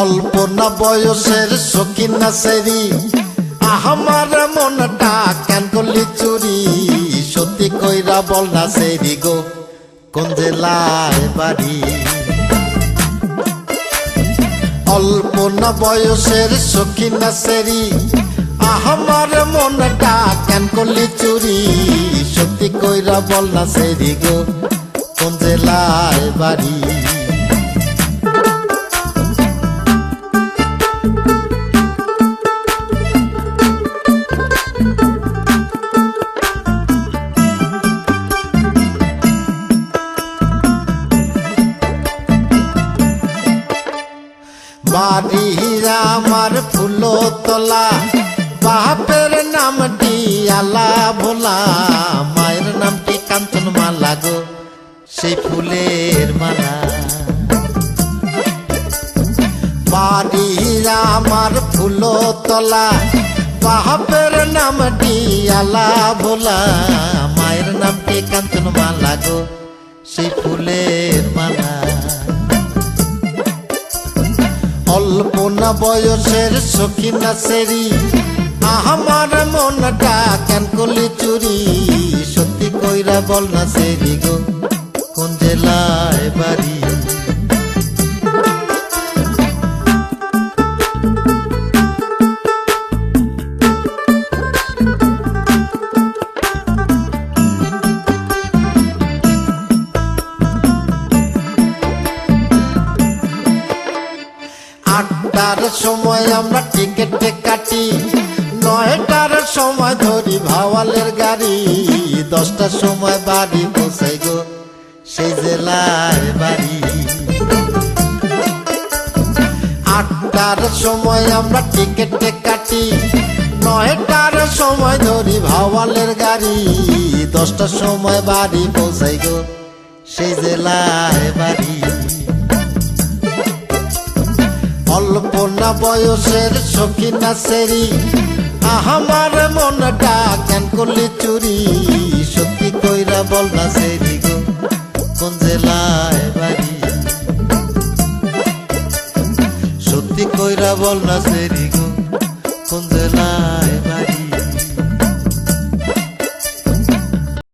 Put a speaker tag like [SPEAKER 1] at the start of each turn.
[SPEAKER 1] অল্প না বয়সের শৌখিন না সেরি আমার মনটা কেন করলি চুরি সত্যি কইরা বল না সেরি গো কোন জেলায় বাড়ি অল্প না বয়সের শৌখিন না সেরি আমার মনটা কেন করলি চুরি সত্যি কইরা বল না সেরি গো কোন জেলায় বাড়ি বাড়ি আমার ফুলতলা বাপের নামটি আলা ভোলা মায়ের নামটি কাঞ্চন মালা গো সেই ফুলের মালা বাড়ি আমার ফুলতলা বাপের নামটি আলা ভোলা মায়ের নামটি কাঞ্চন মালা গো সেই ফুলের মালা অল্প না বয়সের শৌখিন না সেরি আমার মনটা কেন করলি চুরি সত্যি কইরা বল না সেরি গো কোন জেলায় বাড়ি আটটার সময় আমরা টিকেটে কাটি 9টার সময় ধরি ভাওয়ালের গাড়ি 10টার সময় বাড়ি পৌঁছাই গো সেই জেলায় বাড়ি 8টার সময় আমরা টিকেটে কাটি 9টার সময় ধরি ভাওয়ালের গাড়ি 10টার সময় বাড়ি পৌঁছাই গো সেই জেলায় বাড়ি অল্প না বয়সের শৌখিন না সেরি আমার মনটা কেন করলি চুরি সত্যি কইরা বল না সেরি গো কোন জেলায় বাড়ি সত্যি কইরা বল না সেরি গো কোন জেলায়